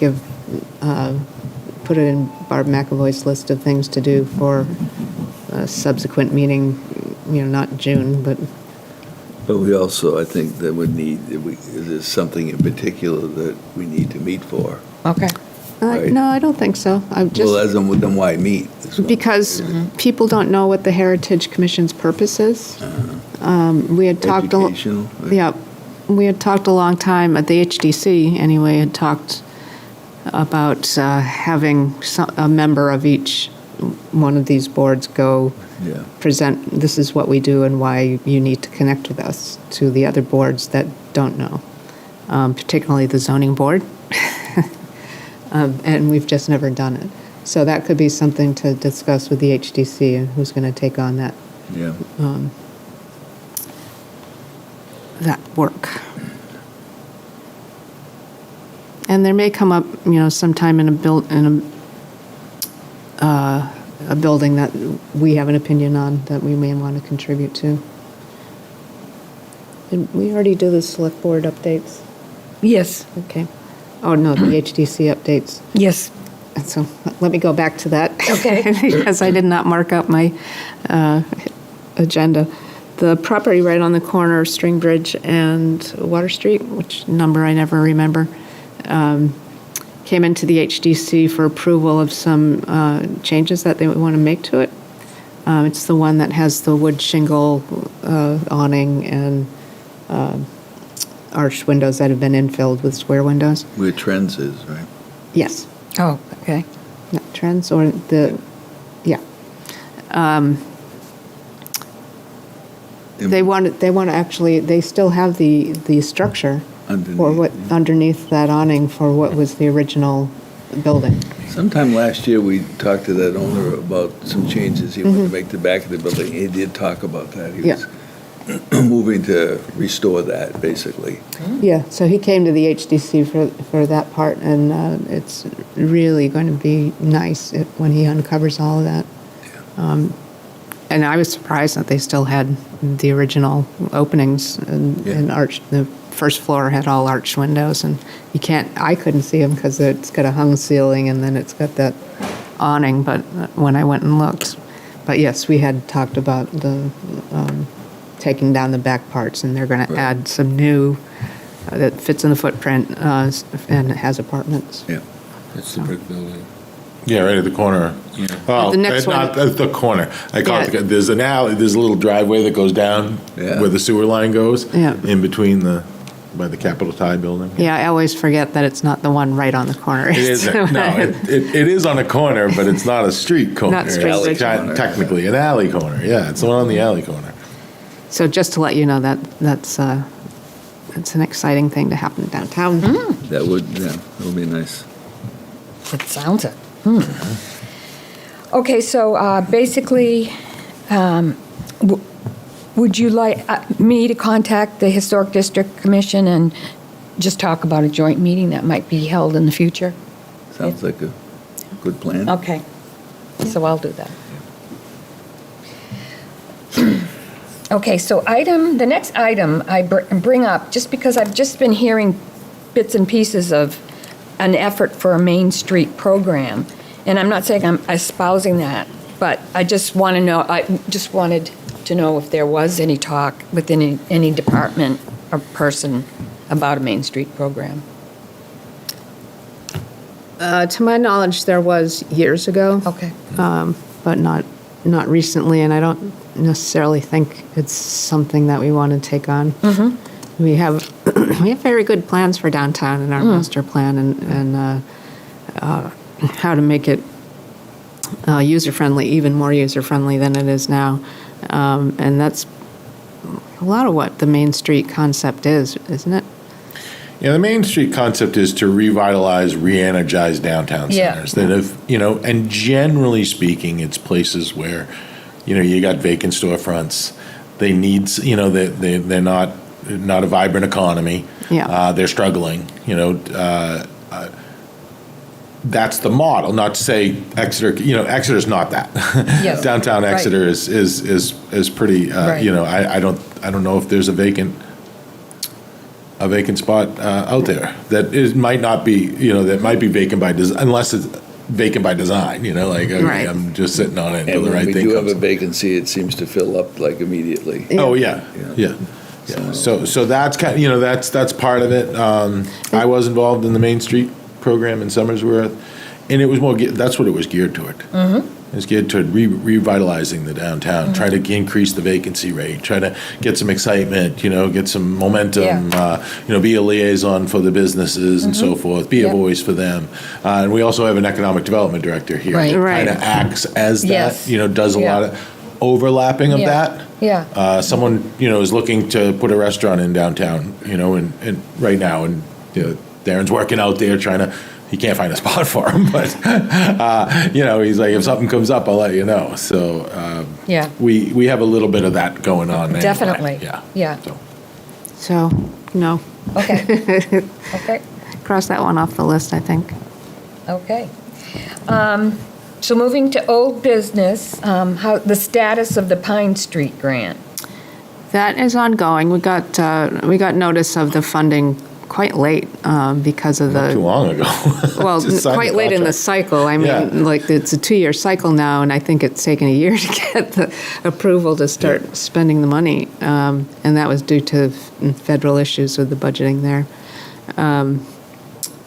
put it in Barb McAvoy's list of things to do for a subsequent meeting, not June, but But we also, I think, that is there something in particular that we need to meet for? Okay. Right. no, I don't think so. I Well, just, then why meet? because people don't know what the Heritage Commission's purpose is. We had talked, Educational? yeah, we had talked a long time, at the HDC anyway, had talked about having a member of each one of these boards go Yeah. present, this is what we do and why you need to connect with us, to the other boards that don't know, particularly the zoning board. And we've just never done it. So that could be something to discuss with the HDC and who's going to take on that Yeah. work. And there may come up, sometime in a building that we have an opinion on that we may want to contribute to. Did we already do the select board updates? Yes, Okay. Oh, no, the HDC updates. yes. And so let me go back to that. Okay. Because I did not mark up my agenda. The property right on the corner of String Bridge and Water Street, which number I never remember, came into the HDC for approval of some changes that they want to make to it. It's the one that has the wood shingle awning and arched windows that have been infilled with square windows. Where Trends is, right? Yes. Oh, okay. Not Trends or yeah. They want to actually, they still have the structure underneath that awning for what was the original building. Sometime last year, we talked to that owner about some changes he wanted to make to the back of the building. He did talk about that. He was moving to restore that, basically. Yeah, so he came to the HDC for that part, and it's really going to be nice when he uncovers all of that. And I was surprised that they still had the original openings and arched. The first floor had all arched windows, and I couldn't see them because it's got a hung ceiling and then it's got that awning. But when I went and looked, but yes, we had talked about the taking down the back parts, and they're going to add some new that fits in the footprint and it has apartments. Yeah. That's the brick building. Yeah, right at the corner. Yeah. Oh, The next not one. at the corner. I call it, Yeah. there's an alley, there's a little driveway that goes down where the sewer line goes. Yeah. In between by the Capitol Tie building. Yeah, I always forget that it's not the one right on the corner. It isn't, no, it is on a corner, but it's not a street corner. Not street It's corner. technically an alley corner, yeah, it's the one on the alley corner. So just to let you know that's an exciting thing to happen downtown. That would be nice. It sounds it. Okay, so basically, would you like me to contact the Historic District Commission and just talk about a joint meeting that might be held in the future? Sounds like a good plan. Okay, so I'll do that. Okay, so the next item I bring up, just because I've just been hearing bits and pieces of an effort for a Main Street program, and I'm not saying I'm espousing that, but I just want to know, I just wanted to know if there was any talk within any department or person about a Main Street program. To my knowledge, there was years ago. Okay. But not recently, and I don't necessarily think it's something that we want to take on. We have very good plans for downtown in our master plan, and how to make it user-friendly, even more user-friendly than it is now. And that's a lot of what the Main Street concept is, isn't it? Yeah, the Main Street concept is to revitalize, re-energize downtown Yeah. centers that have, and generally speaking, it's places where, you got vacant storefronts. They need, they're not a vibrant economy. Yeah. They're struggling. That's the model. Not to say Exeter. Exeter's not that. Yes. Downtown Right. Exeter is pretty. Right. I don't know if there's a vacant spot out there that might not be, that might be vacant by design, unless it's vacant by design, okay, Right. I'm just sitting on it And until the when right we thing do have comes. a vacancy, it seems to fill up like immediately. Oh, yeah. So that's that's part of it. I was involved in the Main Street program in Somersworth, and it was that's what it was geared toward. It was geared toward revitalizing the downtown, try to increase the vacancy rate, try to get some excitement, get some momentum, be a liaison for the businesses and so forth, be a Yep. voice for them. And we also have an economic development director here Right. that Right. kind of acts as that, Yes. does a Yeah. lot of overlapping of Yeah. that. Yeah. Someone, is looking to put a restaurant in downtown, and right now, and Darren's working out there trying to, he can't find a spot for him, but, he's like, if something comes up, I'll let you know. So, Yeah. we have a little bit of that going on anyway. Definitely. Yeah. Yeah. So, no, Okay. Okay. cross that one off the list, I think. Okay. So moving to old business, how the status of the Pine Street grant. That is ongoing. We got notice of the funding quite late because of Not too the, long ago. well, Just signed quite the late in the contract. cycle. I mean, Yeah. like, it's a 2-year cycle now, and I think it's taken a year to get the approval to start spending the money. And that was due to federal issues with the budgeting there.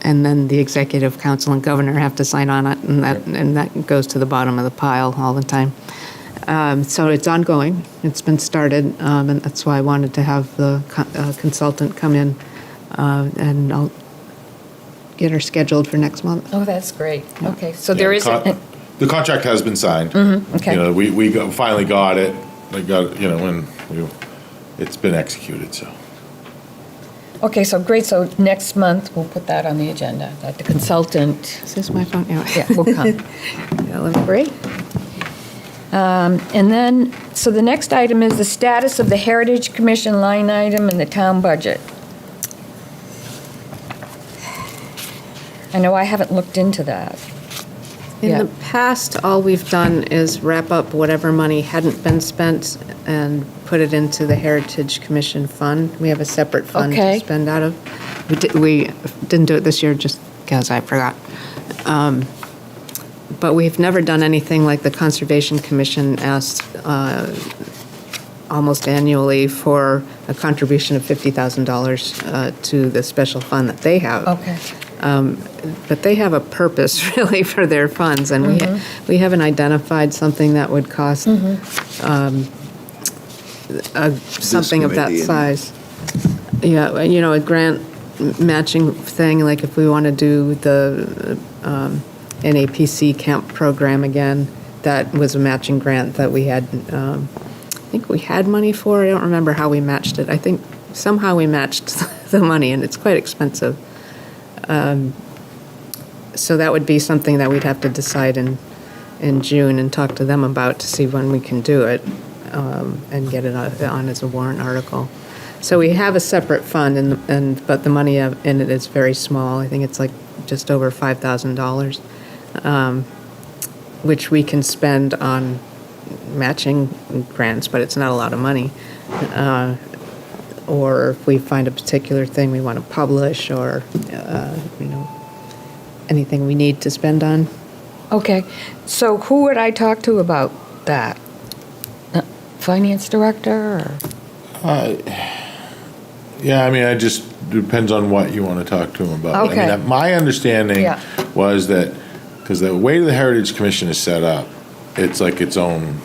And then the executive council and governor have to sign on it, and that goes to the bottom of the pile all the time. So it's ongoing. It's been started, and that's why I wanted to have the consultant come in, and I'll get her scheduled for next month. Oh, that's great. Okay, so there is, The contract has been signed. okay. We finally got it. I got, when we it's been executed, so. Okay, so great, so next month, we'll put that on the agenda, that the consultant, Is this my phone? yeah, will come. Yeah, Great. And then, so the next item is the status of the Heritage Commission line item in the town budget. I know I haven't looked into that. In Yeah. the past, all we've done is wrap up whatever money hadn't been spent and put it into the Heritage Commission fund. We have a separate fund Okay. to spend out of. We didn't do it this year just because I forgot. But we've never done anything like the Conservation Commission asks almost annually for a contribution of $50,000 to the special fund that they have. Okay. But they have a purpose, really, for their funds, and we haven't identified something that would cost something of that committee and- size. Yeah, you know, a grant matching thing, like if we want to do the NAPC camp program again, that was a matching grant that we had, I think we had money for. I don't remember how we matched it. I think somehow we matched the money, and it's quite expensive. So that would be something that we'd have to decide in June and talk to them about to see when we can do it and get it on as a warrant article. So we have a separate fund, but the money in it is very small. I think it's like just over $5,000, which we can spend on matching grants, but it's not a lot of money. Or if we find a particular thing we want to publish, or anything we need to spend on. Okay, so who would I talk to about that? Finance director, or? Yeah, I mean, it just depends on what you want to talk to them about. Okay. I mean, my understanding Yeah. was that, because the way the Heritage Commission is set up, it's like its own,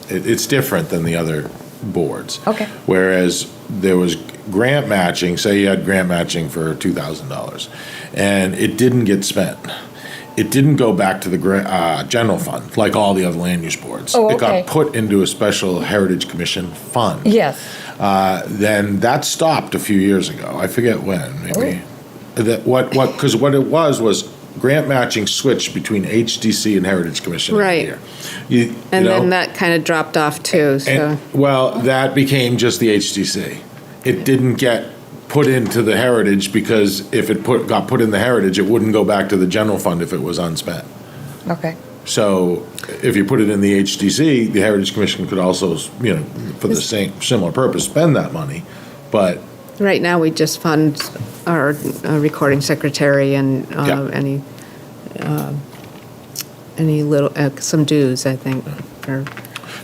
it's different than the other boards. Okay. Whereas there was grant matching, say you had grant matching for $2,000, and it didn't get spent. It didn't go back to the general fund, like all the other land use boards. Oh, It okay. got put into a special Heritage Commission fund. Yes. Then that stopped a few years ago. I forget when, maybe. Because what it was grant matching switched between HDC and Heritage Commission every Right. year. And then that kind of dropped off too, so. Well, that became just the HDC. It didn't get put into the Heritage, because if it got put in the Heritage, it wouldn't go back to the general fund if it was unspent. Okay. So if you put it in the HDC, the Heritage Commission could also, for the similar purpose, spend that money. But Right now, we just fund our recording secretary and Yeah. any little, some dues, I think, or.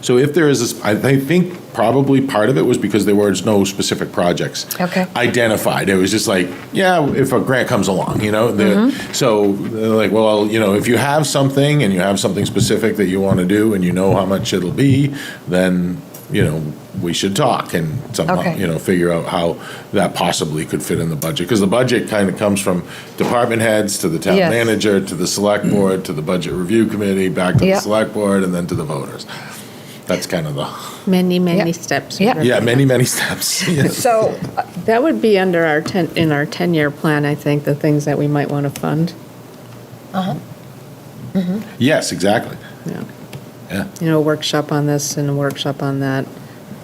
so if there is this, I think probably part of it was because there was no specific projects Okay. identified. It was just like, yeah, if a grant comes along, So they're like, well, if you have something and you have something specific that you want to do and you know how much it'll be, then, we should talk and somehow, Okay. figure out how that possibly could fit in the budget. Because the budget kind of comes from department heads to the town Yes. manager to the select board to the budget review committee, back to the Yep. select board, and then to the voters. That's kind of the, Many, Yeah. steps. Yeah. yeah, many, many steps. Yes. So, That would be under in our 10-year plan, I think, the things that we might want to fund. Yes, exactly. Yeah. Yeah. A workshop on this and a workshop on that,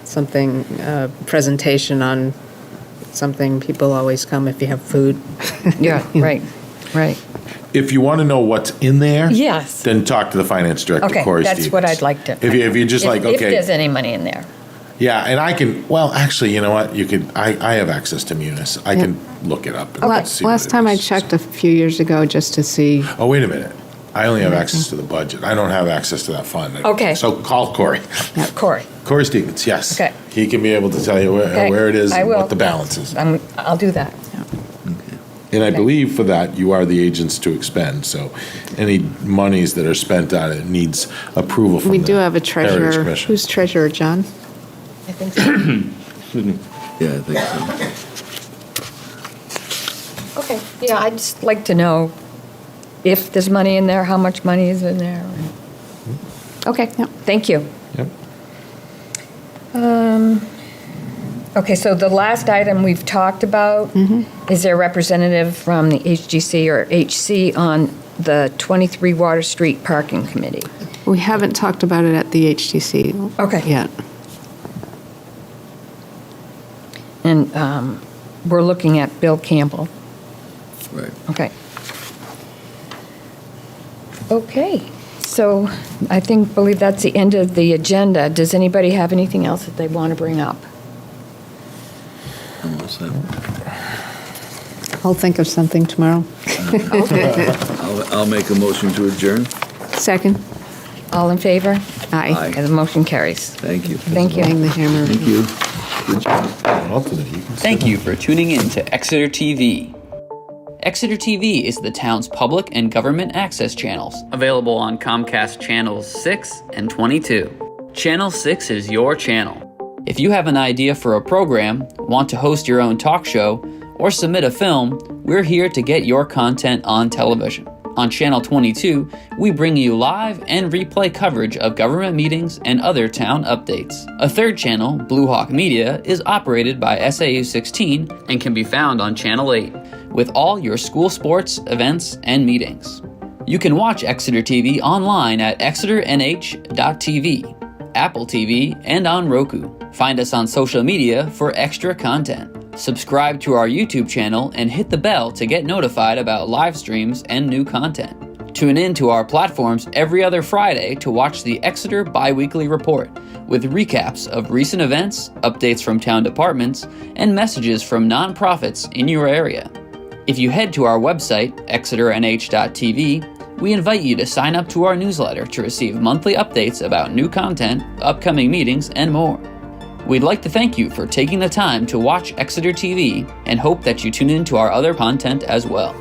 something, presentation on something. People always come if you have food. yeah, right, right. If you want to know what's in there, Yes. then talk to the finance director, Okay, Corey that's Stevens. what I'd like to. If you're just like, If there's okay, any money in there. yeah, and I can, well, actually, you know what, you could, I have access to Munis. I can look it up and see what Last it time I is. checked a few years ago, just to see. Oh, wait a minute. I only have access to the budget. I don't have access to that fund. Okay. So call Corey. Corey, Corey Stevens, yes. Okay. He can be able to tell you Okay, where it is I and will. what the balance is. I'll do that. And I Okay. believe for that, you are the agents to expend, so any monies that are spent on it needs approval from We the do have a Heritage treasurer. Commission. Who's treasurer, John? I think so. Yeah, I think so. Okay, yeah, I'd just like to know if there's money in there, how much money is in there. Okay, thank you. Yep. Okay, so the last item we've talked about, is there a representative from the HGC or HC on the 23 Water Street Parking Committee? We haven't talked about it at the HTC Okay. yet. And we're looking at Bill Campbell. Right. Okay. Okay, so I believe that's the end of the agenda. Does anybody have anything else that they want to bring up? Almost there. I'll think of something tomorrow. I'll make a motion to adjourn. Second? All in favor? Aye. And the motion carries. Thank you. Thank you. Bang the hammer. Thank you. Good job. Thank you for tuning in to Exeter TV. Exeter TV is the town's public and government access channels, available on Comcast Channels 6 and 22. Channel 6 is your channel. If you have an idea for a program, want to host your own talk show, or submit a film, we're here to get your content on television. On Channel 22, we bring you live and replay coverage of government meetings and other town updates. A third channel, Blue Hawk Media, is operated by SAU 16 and can be found on Channel 8, with all your school sports, events, and meetings. You can watch Exeter TV online at exeternh.tv, Apple TV, and on Roku. Find us on social media for extra content. Subscribe to our YouTube channel and hit the bell to get notified about live streams and new content. Tune in to our platforms every other Friday to watch the Exeter Biweekly Report, with recaps of recent events, updates from town departments, and messages from nonprofits in your area. If you head to our website, exeternh.tv, we invite you to sign up to our newsletter to receive monthly updates about new content, upcoming meetings, and more. We'd like to thank you for taking the time to watch Exeter TV and hope that you tune in to our other content as well.